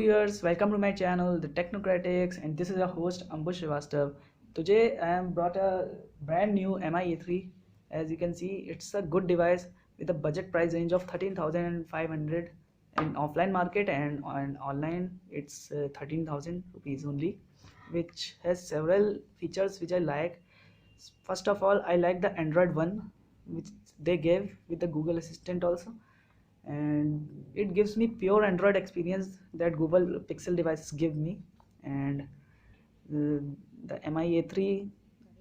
viewers, welcome to my channel, The Technocratics, and this is your host Ambush Srivastav. Today I am brought a brand new MI-A3. As you can see, it's a good device with a budget price range of 13,500 in offline market, and on online it's 13,000 rupees only, which has several features which I like. First of all, I like the Android one, which they gave with the Google Assistant also, and it gives me pure Android experience that Google Pixel devices give me. And the MI-A3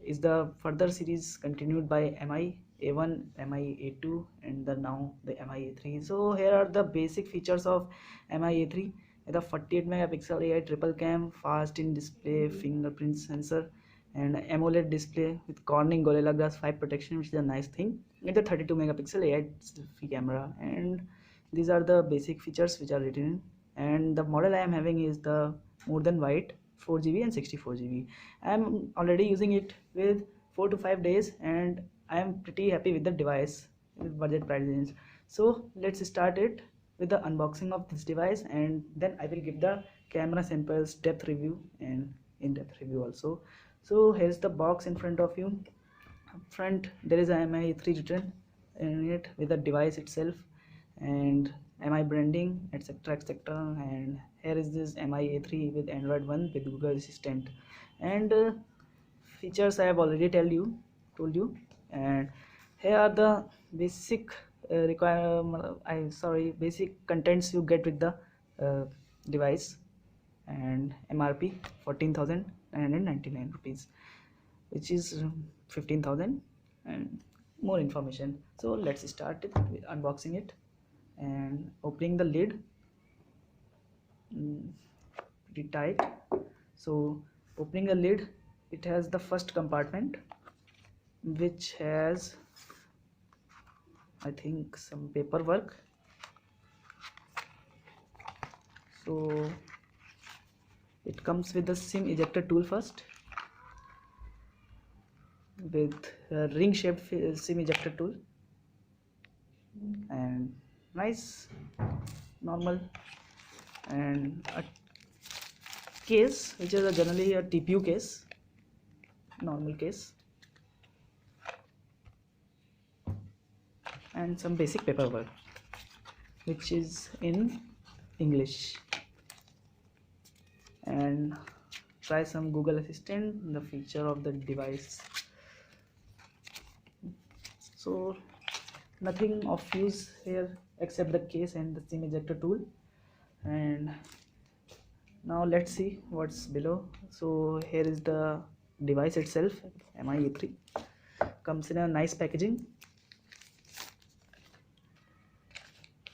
is the further series continued by MI-A1, MI-A2, and now the MI-A3. So here are the basic features of MI-A3. The 48 megapixel AI triple cam, fast in display fingerprint sensor, and AMOLED display with Corning Gorilla Glass 5 protection, which is a nice thing. And the 32 megapixel AI selfie camera, and these are the basic features which are written in. And the model I am having is the more than white 4GB and 64GB. I am already using it with 4 to 5 days, and I am pretty happy with the device with budget price range. So let's start it with the unboxing of this device, and then I will give the camera samples, depth review, and in-depth review also. So here's the box in front of you. Up front there is a MI-A3 written in it with the device itself and MI branding, etc, etc. And here is this MI-A3 with Android 1 with Google Assistant. And features I have already told you. And here are the basic basic contents you get with the device. And MRP 14,999 rupees, which is 15,000, and more information. So let's start it with unboxing it and opening the lid. Pretty tight. So opening the lid, it has the first compartment which has, I think, some paperwork. So it comes with the SIM ejector tool first, with a ring shaped SIM ejector tool, and nice normal, and a case which is generally a TPU case, normal case, and some basic paperwork which is in English. And try some Google Assistant, the feature of the device. So nothing of use here except the case and the SIM ejector tool. And now let's see what's below. So here is the device itself. MI-A3 comes in a nice packaging.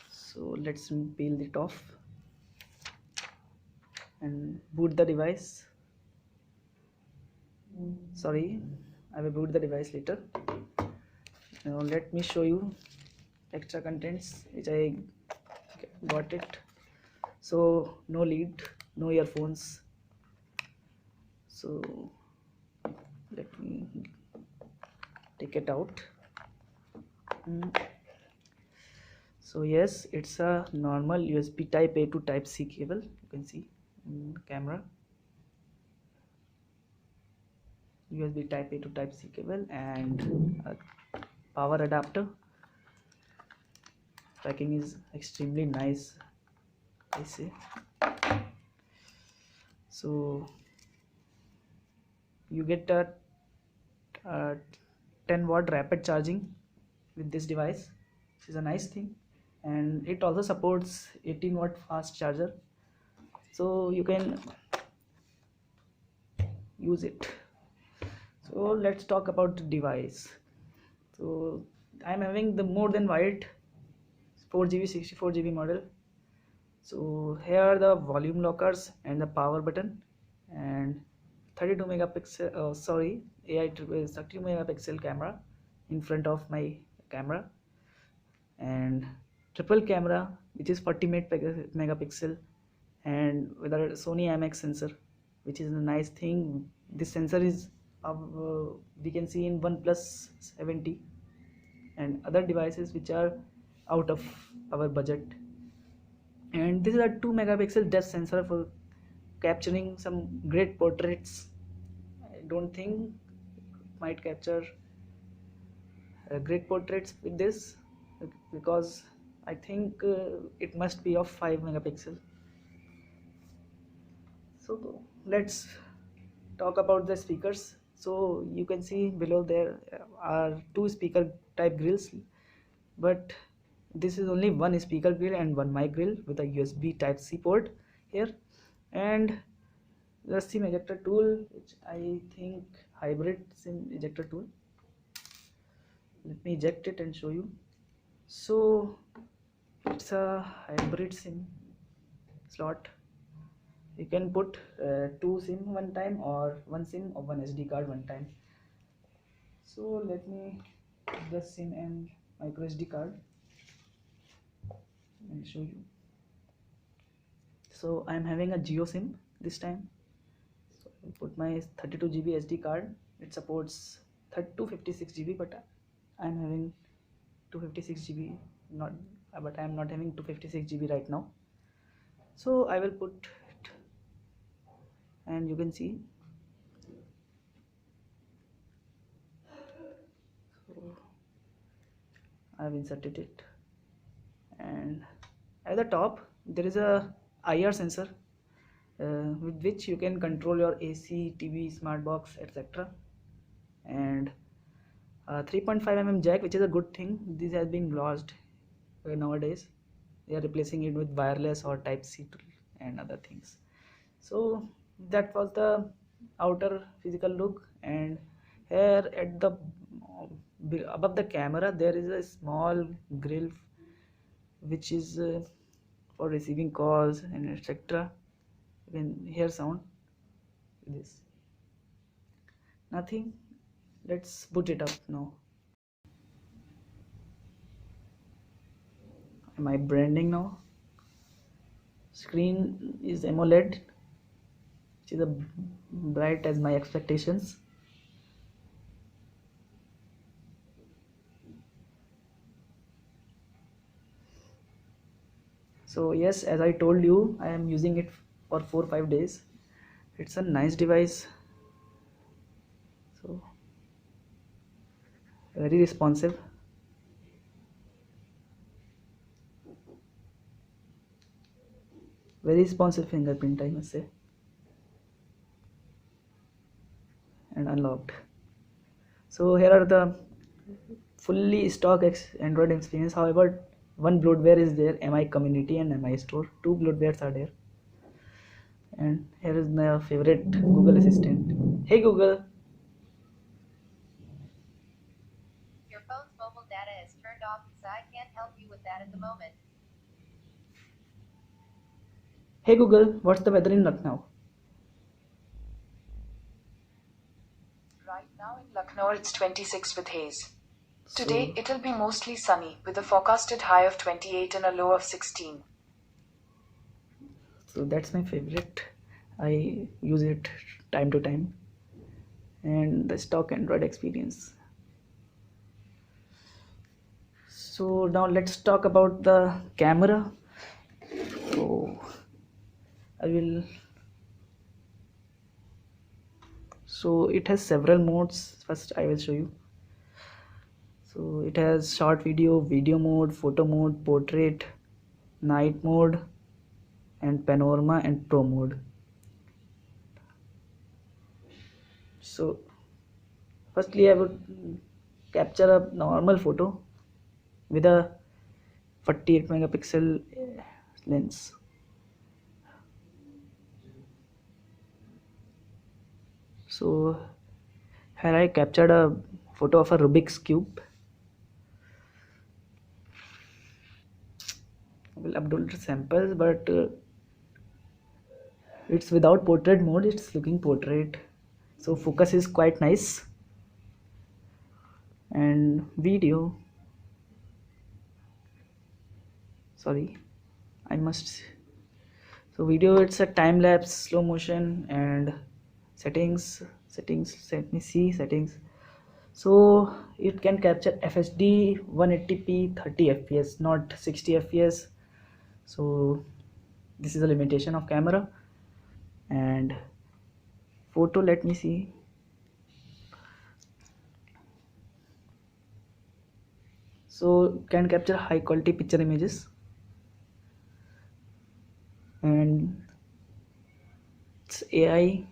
So let's peel it off and boot the device. Sorry, I will boot the device later. Now let me show you extra contents which I got it. So no lead, no earphones. So let me take it out. So yes, it's a normal USB type A to type C cable. You can see in the camera, USB type A to type C cable, and a power adapter. Packing is extremely nice, I say. So you get a 10-watt rapid charging with this device, which is a nice thing, and it also supports 18-watt fast charger, so you can use it. So let's talk about the device. So I'm having the more than white 4GB 64GB model. So here are the volume lockers and the power button, and 32 megapixel AI 32 megapixel camera in front of my camera, and triple camera which is 40 megapixel, and with a Sony IMX sensor, which is a nice thing. This sensor is we can see in OnePlus 70 and other devices which are out of our budget. And this is a 2 megapixel depth sensor for capturing some great portraits. I don't think it might capture great portraits with this, because I think it must be of 5 megapixel. So let's talk about the speakers. So you can see below there are two speaker type grills, but this is only one speaker grill and one mic grill with a USB type C port here, and the sim ejector tool, which I think hybrid sim ejector tool. Let me eject it and show you. So it's a hybrid sim slot. You can put two sim one time, or one sim or one SD card one time. So let me put the sim and micro SD card and show you. So I'm having a Jio sim this time. So I'll put my 32 GB SD card. It supports 256 GB, but I'm having 256 GB, not, but I'm not having 256 GB right now. So I will put it, and you can see. So I've inserted it, and at the top there is a IR sensor with which you can control your AC, TV, smart box, etc. And 3.5 mm jack, which is a good thing. This has been lost nowadays. They are replacing it with wireless or type C and other things. So that was the outer physical look, and here at the above the camera there is a small grill which is for receiving calls and etc. You can hear sound with this. Nothing. Let's boot it up now. Am I branding now? Screen is AMOLED, which is a bright as my expectations. So yes, as I told you, I am using it for 4-5 days. It's a nice device. So very responsive. Very responsive fingerprint, I must say. And unlocked. So here are the fully stock Android experience. However, one bloatware is there, MI Community and MI Store. Two bloatwares are there. And here is my favorite Google Assistant. Hey Google. Your phone's mobile data is turned off, so I can't help you with that at the moment. Hey Google, what's the weather in Lucknow? Right now in Lucknow it's 26 with haze. Today it'll be mostly sunny with a forecasted high of 28 and a low of 16. So that's my favorite. I use it time to time. And the stock Android experience. So now let's talk about the camera. So I will. So it has several modes. First I will show you. So it has short video, video mode, photo mode, portrait, night mode, and panorama and pro mode. So firstly I would capture a normal photo with a 48 megapixel lens. So here I captured a photo of a Rubik's cube. I will upload the samples, but it's without portrait mode. It's looking portrait, so focus is quite nice. And video, sorry, I must. So video, it's a time lapse, slow motion, and settings. Let me see settings. So it can capture FHD 180p 30 fps, not 60 fps. So this is a limitation of camera. And photo, let me see. So can capture high quality picture images, and it's AI,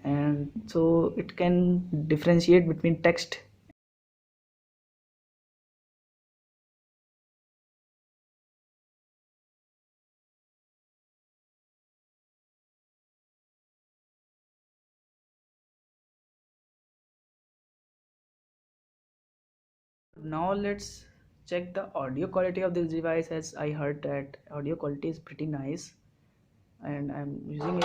and so it can differentiate between text. Now let's check the audio quality of this device, as I heard that audio quality is pretty nice and I'm using it.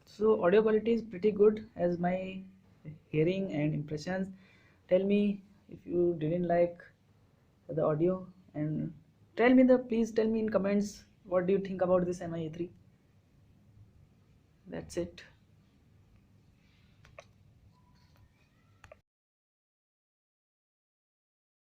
So audio quality is pretty good as my hearing and impressions tell me. If you didn't like the audio, and please tell me in comments what do you think about this MI3. That's it.